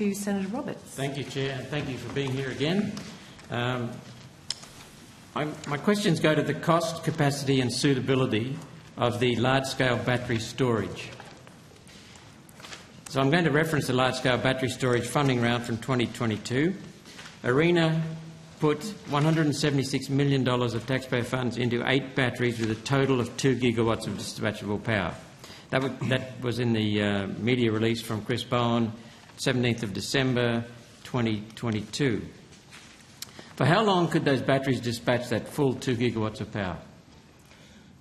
To Senator Roberts. Thank you, Chair, and thank you for being here again. My questions go to the cost, capacity and suitability of the large-scale battery storage. So I'm going to reference the large-scale battery storage funding round from 2022. ARENA put $176 million of taxpayer funds into 8 batteries with a total of 2 gigawatts of dispatchable power. That was in the media release from Chris Bowen, 17th of December 2022. For how long could those batteries dispatch that full 2 gigawatts of power?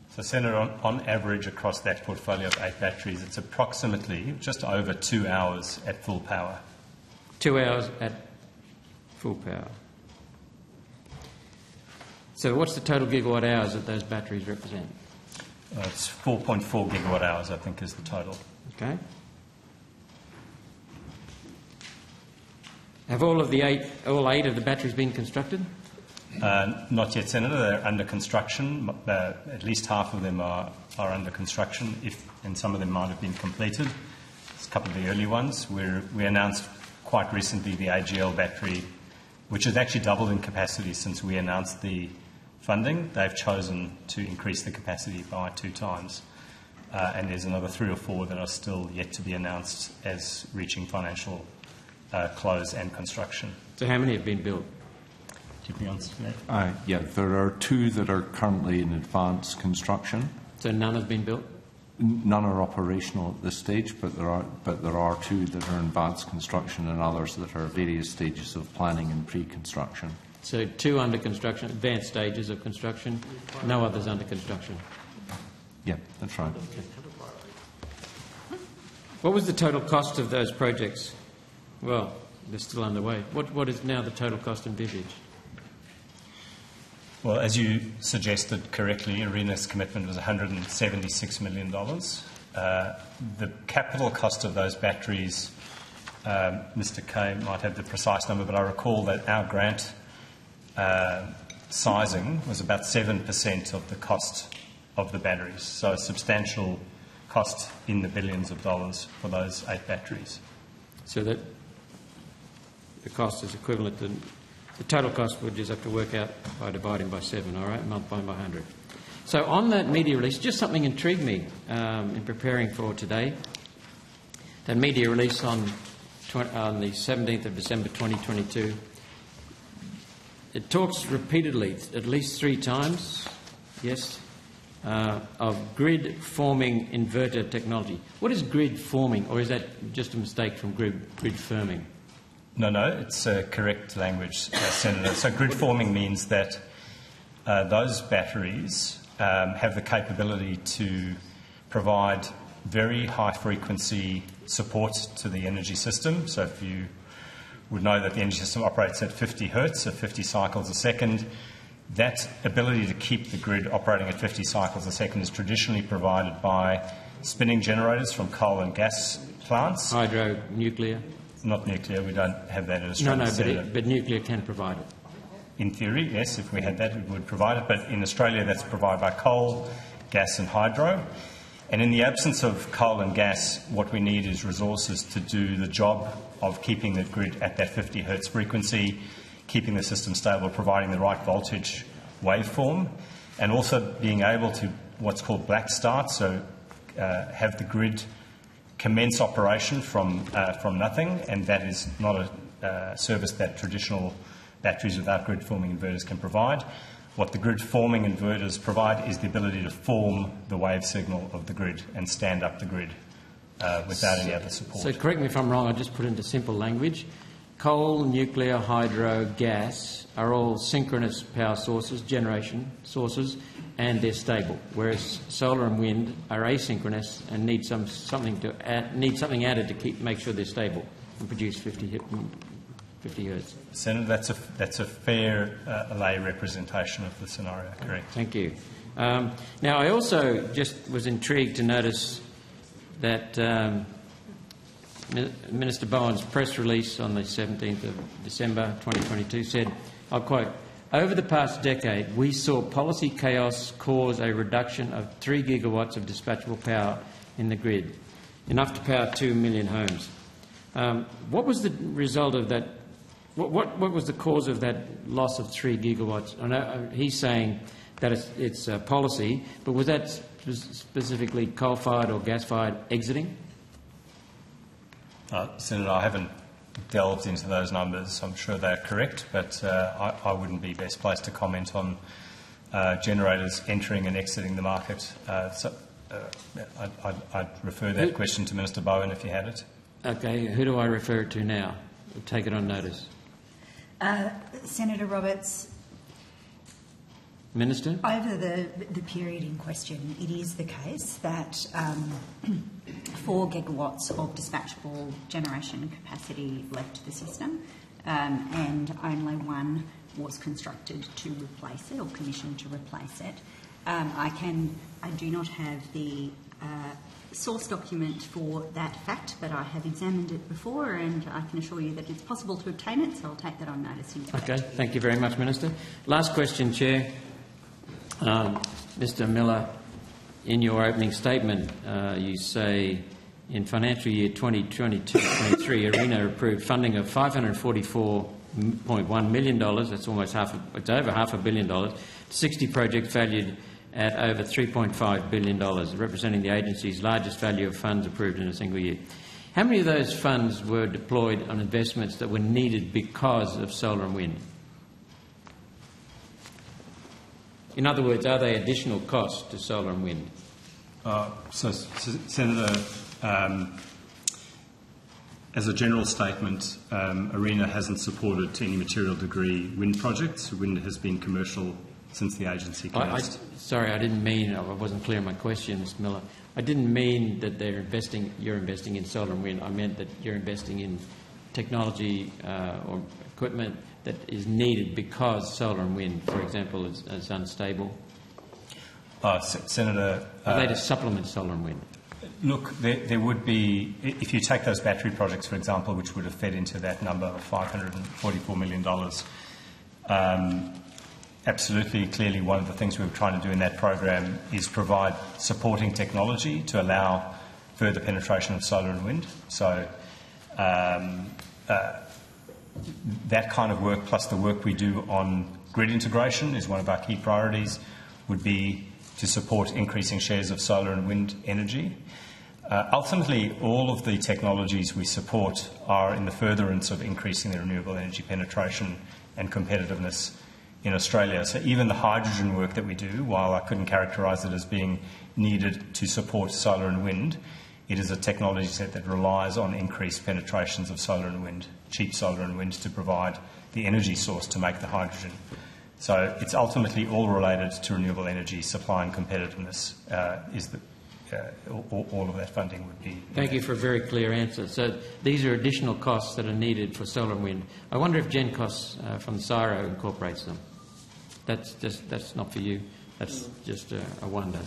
So, Senator, on average across that portfolio of 8 batteries, it's approximately just over 2 hours at full power. 2 hours at full power. So what's the total gigawatt hours that those batteries represent? It's 4.4 gigawatt hours, I think, is the total. Okay. Have all 8 of the batteries been constructed? Not yet, Senator. They're under construction. At least half of them are under construction, and some of them might have been completed. It's a couple of the early ones. We announced quite recently the AGL battery, which has actually doubled in capacity since we announced the funding. They've chosen to increase the capacity by 2 times. And there's another 3 or 4 that are still yet to be announced as reaching financial close and construction. So how many have been built? Keep me answer to that. Yeah, there are 2 that are currently in advanced construction. So none have been built? None are operational at this stage, but there are 2 that are in advanced construction and others that are at various stages of planning and pre-construction. So 2 under construction, advanced stages of construction, no others under construction? Yeah, that's right. Okay. What was the total cost of those projects? Well, they're still underway. What is now the total cost envisaged? Well, as you suggested correctly, ARENA's commitment was $176 million. The capital cost of those batteries, Mr Kay might have the precise number, but I recall that our grant sizing was about 7% of the cost of the batteries, so a substantial cost in the billions of dollars for those 8 batteries. So that the cost is equivalent to the total cost, we'll just have to work out by dividing by 7, all right, multiplying by 100. So on that media release, just something intrigued me in preparing for today. That media release on the 17th of December 2022, it talks repeatedly, at least 3 times, yes, of grid-forming inverter technology. What is grid-forming, or is that just a mistake from grid firming? No, it's correct language, Senator. So grid forming means that those batteries have the capability to provide very high-frequency support to the energy system. So if you would know that the energy system operates at 50 hertz, at 50 cycles a second, that ability to keep the grid operating at 50 cycles a second is traditionally provided by spinning generators from coal and gas plants. Hydro, nuclear? Not nuclear. We don't have that in Australia. No, but nuclear can provide it. In theory, yes. If we had that, it would provide it. But in Australia, that's provided by coal, gas and hydro. And in the absence of coal and gas, what we need is resources to do the job of keeping the grid at that 50 hertz frequency, keeping the system stable, providing the right voltage waveform, and also being able to what's called black start, so have the grid commence operation from nothing, and that is not a service that traditional batteries without grid-forming inverters can provide. What the grid-forming inverters provide is the ability to form the wave signal of the grid and stand up the grid without any other support. So correct me if I'm wrong, I'll just put it into simple language. Coal, nuclear, hydro, gas are all synchronous power sources, generation sources, and they're stable, whereas solar and wind are asynchronous and need something added to make sure they're stable and produce 50 hertz. Senator, that's a fair lay representation of the scenario, correct? Thank you. Now, I also just was intrigued to notice that Minister Bowen's press release on the 17th of December 2022 said, I'll quote, "Over the past decade, we saw policy chaos cause a reduction of 3 gigawatts of dispatchable power in the grid, enough to power 2 million homes. What was the result of that? What was the cause of that loss of 3 gigawatts? I know he's saying that it's policy, but was that specifically coal-fired or gas-fired exiting? Senator, I haven't delved into those numbers. I'm sure they're correct, but I wouldn't be best placed to comment on generators entering and exiting the market. I'd refer that question to Minister Bowen if you had it. Okay, who do I refer it to now? We'll take it on notice. Senator Roberts, Minister? over the period in question, it is the case that 4 gigawatts of dispatchable generation capacity left the system, and only 1 was constructed to replace it or commissioned to replace it. I do not have the source document for that fact, but I have examined it before and I can assure you that it's possible to obtain it, so I'll take that on notice. Okay, thank you very much, Minister. Last question, Chair. Mr Miller, in your opening statement, you say in financial year 2022-23, ARENA approved funding of $544.1 million, that's almost it's over $500 million, 60 projects valued at over $3.5 billion, representing the agency's largest value of funds approved in a single year. How many of those funds were deployed on investments that were needed because of solar and wind? In other words, are they additional costs to solar and wind? Senator, as a general statement, ARENA hasn't supported to any material degree wind projects. Wind has been commercial since the agency commenced. Sorry, I didn't mean, I wasn't clear on my question, Mr Miller. I didn't mean that you're investing in solar and wind. I meant that you're investing in technology or equipment that is needed because solar and wind, for example, is unstable. Senator... Are they to supplement solar and wind? Look, there would be, if you take those battery projects, for example, which would have fed into that number of $544 million, absolutely, clearly one of the things we were trying to do in that program is provide supporting technology to allow further penetration of solar and wind. So that kind of work, plus the work we do on grid integration, is one of our key priorities, would be to support increasing shares of solar and wind energy. Ultimately, all of the technologies we support are in the furtherance of increasing the renewable energy penetration and competitiveness in Australia. So even the hydrogen work that we do, while I couldn't characterise it as being needed to support solar and wind, it is a technology set that relies on increased penetrations of solar and wind, cheap solar and wind, to provide the energy source to make the hydrogen. So it's ultimately all related to renewable energy supply and competitiveness. All of that funding would be... Thank you for a very clear answer. So these are additional costs that are needed for solar and wind. I wonder if GenCosts from CSIRO incorporates them. That's not for you. That's just a wonder.